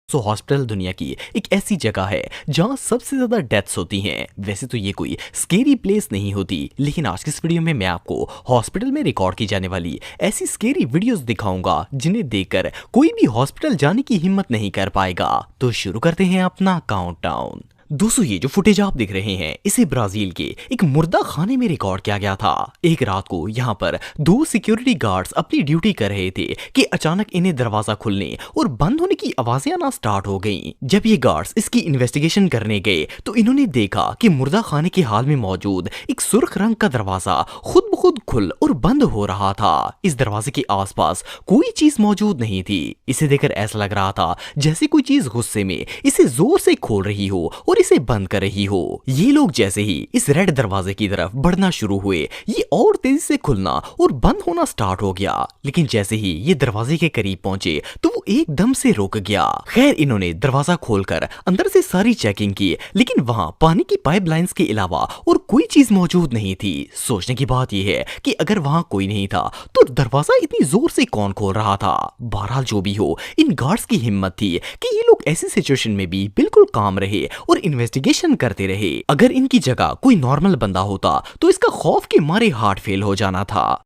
Hospital दुनिया की एक ऐसी जगह है जहां सबसे ज्यादा डेथ्स होती हैं। वैसे तो ये कोई स्केरी प्लेस नहीं होती, लेकिन आज की इस वीडियो में मैं आपको हॉस्पिटल में रिकॉर्ड की जाने वाली ऐसी स्केरी वीडियोस दिखाऊंगा जिन्हें देखकर कोई भी हॉस्पिटल जाने की हिम्मत नहीं कर पाएगा। तो शुरू करते हैं अपना काउंटडाउन। दोस्तों, ये जो फुटेज आप देख रहे हैं इसे ब्राजील के एक मुर्दा खाने में रिकॉर्ड किया गया था। एक रात को यहाँ पर दो सिक्योरिटी गार्ड्स अपनी ड्यूटी कर रहे थे कि अचानक इन्हें दरवाजा खुलने और बंद होने की आवाजें आना स्टार्ट हो गईं। जब ये गार्ड्स इसकी इन्वेस्टिगेशन करने गए तो इन्होंने देखा कि मुर्दा खाने के हाल में मौजूद एक सुर्ख रंग का दरवाजा खुद ब खुद खुल और बंद हो रहा था। इस दरवाजे के आसपास कोई चीज मौजूद नहीं थी। इसे देखकर ऐसा लग रहा था जैसे कोई चीज गुस्से में इसे जोर से खोल रही हो और इसे बंद कर रही हो। ये लोग जैसे ही इस रेड दरवाजे की तरफ बढ़ना शुरू हुए, ये और तेजी से खुलना और बंद होना स्टार्ट हो गया। लेकिन जैसे ही ये दरवाजे के करीब पहुंचे तो वो एकदम से रुक गया। खैर, इन्होंने दरवाजा खोलकर अंदर से सारी चेकिंग की, लेकिन वहां पानी की पाइपलाइंस के अलावा और कोई चीज मौजूद नहीं थी। सोचने की बात यह है कि अगर वहां कोई नहीं था तो दरवाजा इतनी जोर से कौन खोल रहा था। बहरहाल जो भी हो, इन गार्ड्स की हिम्मत थी कि ये लोग ऐसी सिचुएशन में भी बिल्कुल काम रहे और इन्वेस्टिगेशन करते रहे। अगर इनकी जगह कोई नॉर्मल बंदा होता तो इसका खौफ के मारे हार्ट फेल हो जाना था।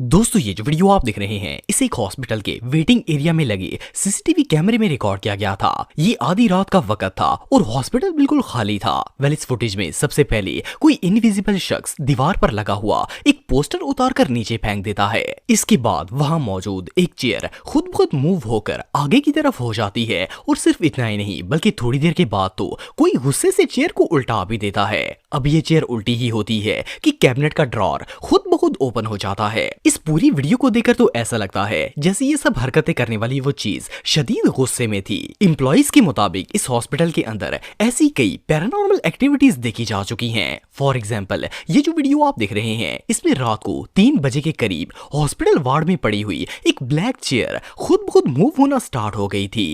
दोस्तों, ये जो वीडियो आप देख रहे हैं इसे एक हॉस्पिटल के वेटिंग एरिया में लगे सीसीटीवी कैमरे में रिकॉर्ड किया गया था। ये आधी रात का वक्त था और हॉस्पिटल बिल्कुल खाली था। इस फुटेज में सबसे पहले कोई इनविजिबल शख्स दीवार पर लगा हुआ एक पोस्टर उतार कर नीचे फेंक देता है। इसके बाद वहां मौजूद एक चेयर खुद ब खुद मूव होकर आगे की तरफ हो जाती है और सिर्फ इतना ही नहीं बल्कि थोड़ी देर के बाद तो कोई गुस्से से चेयर को उल्टा भी देता है। अब ये चेयर उल्टी ही होती है कि कैबिनेट का ड्रॉर खुद ब खुद ओपन हो जाता है। इस पूरी वीडियो को देखकर तो ऐसा लगता है जैसे ये सब हरकतें करने वाली वो चीज शदीद गुस्से में थी। एम्प्लॉइज के मुताबिक इस हॉस्पिटल के अंदर ऐसी कई पैरानॉर्मल एक्टिविटीज देखी जा चुकी हैं। फॉर एग्जांपल, ये जो वीडियो आप देख रहे हैं इसमें रात को 3 बजे के करीब हॉस्पिटल वार्ड में पड़ी हुई एक ब्लैक चेयर खुद ब खुद मूव होना स्टार्ट हो गई थी।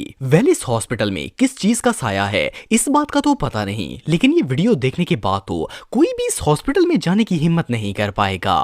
इस हॉस्पिटल में किस चीज का साया है इस बात का तो पता नहीं, लेकिन ये वीडियो देखने के बाद तो कोई भी इस हॉस्पिटल में जाने की हिम्मत नहीं कर पाएगा।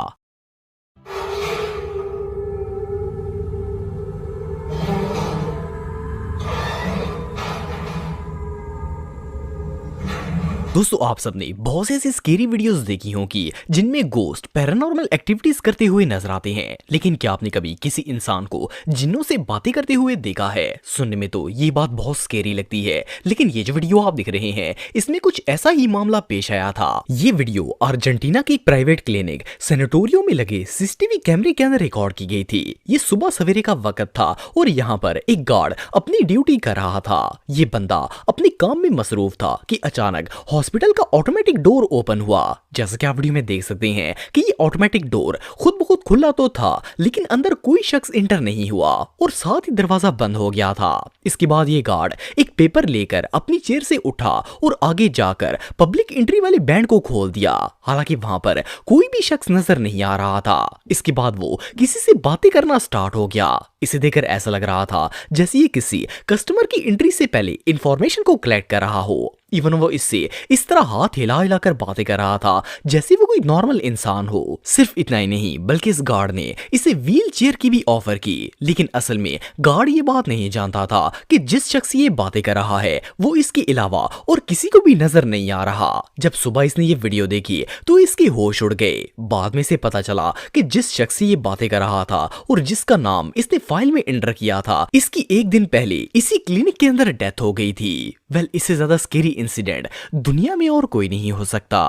दोस्तों, आप सबने बहुत से ऐसी स्केरी वीडियोस देखी होंगी जिनमें गोस्ट पैरानॉर्मल एक्टिविटीज करते हुए नजर आते हैं, लेकिन क्या आपने कभी किसी इंसान को जिन्नों से बातें करते हुए देखा है? सुनने में तो ये बात बहुत स्केरी लगती है, लेकिन ये जो वीडियो आप देख रहे हैं इसमें कुछ ऐसा ही मामला पेश आया था। ये वीडियो अर्जेंटीना के एक प्राइवेट क्लिनिक सेनेटोरियो में लगे सीसीटीवी कैमरे के अंदर रिकॉर्ड की गई थी। ये सुबह सवेरे का वक्त था और यहाँ पर एक गार्ड अपनी ड्यूटी कर रहा था। ये बंदा अपने काम में मसरूफ था कि अचानक हॉस्पिटल का ऑटोमेटिक डोर ओपन हुआ। जैसा कि आप वीडियो में देख सकते हैं कि ये ऑटोमेटिक डोर खुद ब खुद खुला तो था, लेकिन अंदर कोई शख्स इंटर नहीं हुआ और साथ ही दरवाजा बंद हो गया था। इसके बाद ये गार्ड एक पेपर लेकर अपनी चेयर से उठा और आगे जाकर पब्लिक एंट्री वाले बैंड को खोल दिया। हालांकि वहां पर कोई भी शख्स नजर नहीं आ रहा था। इसके बाद वो किसी से बातें करना स्टार्ट हो गया। इसे देखकर ऐसा लग रहा था जैसे ये किसी कस्टमर की एंट्री से पहले इंफॉर्मेशन को कलेक्ट कर रहा हो। इवन वो इससे इस तरह हाथ हिला हिलाकर बातें कर रहा था जैसे वो कोई नॉर्मल इंसान हो। सिर्फ इतना ही नहीं बल्कि इस गार्ड ने इसे व्हील चेयर की भी ऑफर की, लेकिन असल में गार्ड ये बात नहीं जानता था कि जिस शख्स से ये बातें कर रहा है वो इसके अलावा और किसी को भी नजर नहीं आ रहा। जब सुबह इसने ये वीडियो देखी तो इसके होश उड़ गए। बाद में से पता चला कि जिस शख्स से ये बातें कर रहा था और जिसका नाम इसने फाइल में एंटर किया था, इसकी एक दिन पहले इसी क्लिनिक के अंदर डेथ हो गई थी। इससे ज्यादा स्केरी इंसिडेंट दुनिया में और कोई नहीं हो सकता।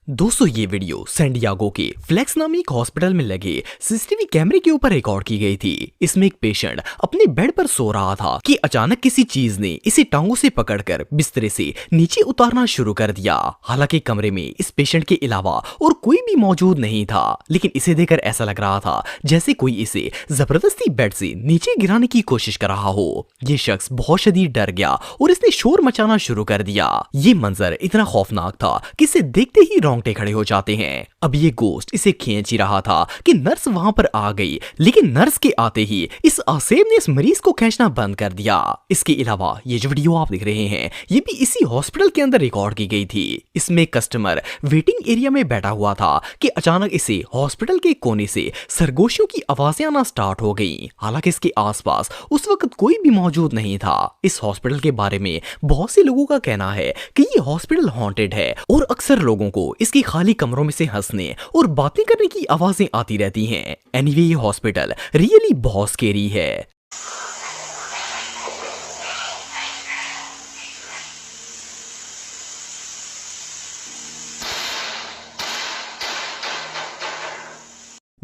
दोस्तों, ये वीडियो सैन डिएगो के फ्लेक्स नामी एक हॉस्पिटल में लगे सीसीटीवी कैमरे के ऊपर रिकॉर्ड की गई थी। इसमें एक पेशेंट अपने बेड पर सो रहा था कि अचानक किसी चीज ने इसे टांगों से पकड़कर बिस्तरे से नीचे उतारना शुरू कर दिया। हालांकि कमरे में इस पेशेंट के अलावा और कोई भी मौजूद नहीं था, लेकिन इसे देखकर ऐसा लग रहा था जैसे कोई इसे जबरदस्ती बेड से नीचे गिराने की कोशिश कर रहा हो। ये शख्स बहुत शदीद डर गया और इसने शोर मचाना शुरू कर दिया। ये मंजर इतना खौफनाक था कि इसे देखते ही रोंगटे खड़े हो जाते हैं। अब ये गोस्ट इसे खींच ही रहा था कि नर्स वहां पर आ गई, लेकिन नर्स के आते ही इस आसेब ने इस मरीज को खींचना बंद कर दिया। इसके अलावा ये जो वीडियो आप देख रहे हैं ये भी इसी हॉस्पिटल के अंदर रिकॉर्ड की गई थी। इसमें कस्टमर वेटिंग एरिया में बैठा हुआ था कि अचानक इसे हॉस्पिटल के कोने से सरगोशियों की आवाजें आना स्टार्ट हो गई। हालांकि इसके आसपास उस वक्त कोई भी मौजूद नहीं था। इस हॉस्पिटल के बारे में बहुत से लोगों का कहना है कि ये हॉस्पिटल हॉन्टेड है और अक्सर लोगों को इसके खाली कमरों में से हंसने और बातें करने की आवाजें आती रहती हैं। एनीवे ये हॉस्पिटल रियली बहुत स्केरी है।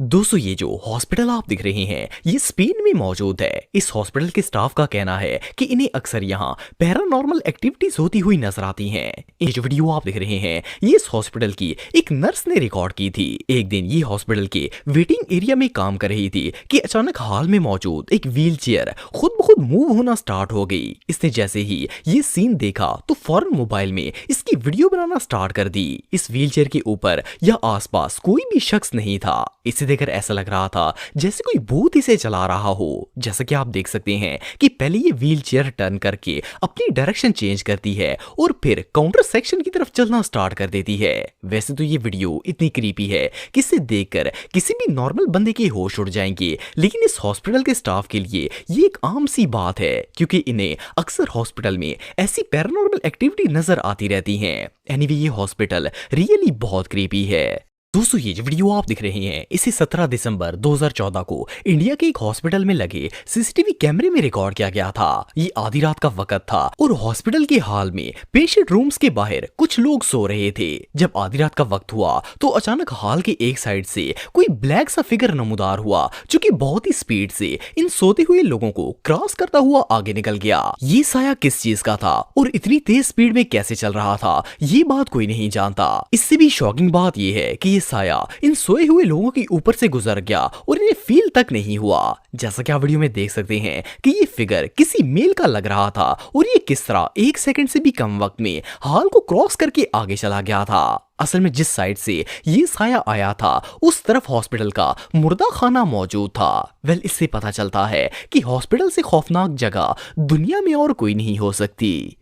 दोस्तों ये जो हॉस्पिटल आप दिख रहे हैं ये स्पेन में मौजूद है। इस हॉस्पिटल के स्टाफ का कहना है कि इन्हें अक्सर यहाँ पैरानॉर्मल एक्टिविटीज होती हुई नजर आती हैं। ये जो वीडियो आप दिख रहे हैं ये इस हॉस्पिटल की एक नर्स ने रिकॉर्ड की थी। एक दिन ये हॉस्पिटल के वेटिंग एरिया में काम कर रही थी कि अचानक हाल में मौजूद एक व्हील चेयर खुद ब खुद मूव होना स्टार्ट हो गई। इसने जैसे ही ये सीन देखा तो फौरन मोबाइल में इसकी वीडियो बनाना स्टार्ट कर दी। इस व्हील चेयर के ऊपर या आसपास कोई भी शख्स नहीं था। इसे देखकर ऐसा लग रहा था जैसे कोई भूत इसे चला रहा हो। जैसा कि आप देख सकते हैं कि पहले ये व्हील चेयर टर्न करके अपनी डायरेक्शन चेंज करती है और फिर काउंटर सेक्शन की तरफ चलना स्टार्ट कर देती है। वैसे तो ये वीडियो इतनी क्रीपी है कि इसे देखकर किसी भी नॉर्मल बंदे के होश उड़ जाएंगे, लेकिन इस हॉस्पिटल के स्टाफ के लिए ये एक आम सी बात है क्योंकि इन्हें अक्सर हॉस्पिटल में ऐसी पैरानॉर्मल एक्टिविटी नजर आती रहती हैं। एनीवे ये हॉस्पिटल रियली बहुत क्रीपी है। दोस्तों ये जो वीडियो आप दिख रहे हैं इसे 17 दिसंबर 2014 को इंडिया के एक हॉस्पिटल में लगे सीसीटीवी कैमरे में रिकॉर्ड किया गया था। ये आधी रात का वक्त था और हॉस्पिटल के हॉल में पेशेंट रूम्स के बाहर कुछ लोग सो रहे थे। जब आधी रात का वक्त हुआ तो अचानक हॉल के एक साइड से कोई ब्लैक सा फिगर नमूदार हुआ जो कि बहुत ही स्पीड से इन सोते हुए लोगों को क्रॉस करता हुआ आगे निकल गया। ये साया किस चीज का था और इतनी तेज स्पीड में कैसे चल रहा था ये बात कोई नहीं जानता। इससे भी शॉकिंग बात यह है कि साया इन सोए हुए लोगों के ऊपर से गुजर गया और इन्हें फील तक नहीं हुआ। जैसा कि आप वीडियो में देख सकते हैं कि ये फिगर किसी मेल का लग रहा था और ये किस तरह 1 सेकंड से भी कम वक्त में हॉल को क्रॉस करके आगे चला गया था। असल में जिस साइड से ये साया आया था उस तरफ हॉस्पिटल का मुर्दा खाना मौजूद था। वेल इससे पता चलता है कि हॉस्पिटल से खौफनाक जगह दुनिया में और कोई नहीं हो सकती।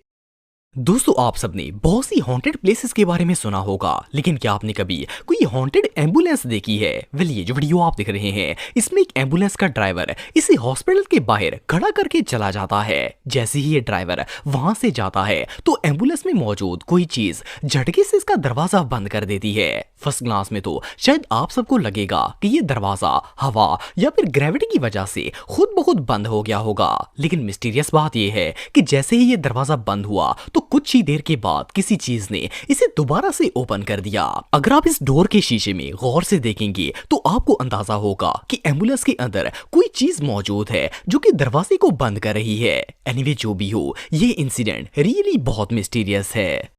दोस्तों आप सबने बहुत सी हॉन्टेड प्लेसेस के बारे में सुना होगा, लेकिन क्या आपने कभी कोई हॉन्टेड एम्बुलेंस देखी है? वेल ये जो वीडियो आप देख रहे हैं इसमें एक एम्बुलेंस का ड्राइवर इसे हॉस्पिटल के बाहर खड़ा करके चला जाता है। जैसे ही ये ड्राइवर वहां से जाता है तो एम्बुलेंस में मौजूद कोई चीज झटके से इसका दरवाजा बंद कर देती है। फर्स्ट ग्लांस में तो शायद आप सबको लगेगा कि ये दरवाजा हवा या फिर ग्रेविटी की वजह से खुद ब खुद बंद हो गया होगा, लेकिन मिस्टीरियस बात यह है कि जैसे ही ये दरवाजा बंद हुआ तो कुछ ही देर के बाद किसी चीज ने इसे दोबारा से ओपन कर दिया। अगर आप इस डोर के शीशे में गौर से देखेंगे तो आपको अंदाजा होगा कि एम्बुलेंस के अंदर कोई चीज मौजूद है जो कि दरवाजे को बंद कर रही है। एनीवे जो भी हो ये इंसिडेंट रियली बहुत मिस्टीरियस है।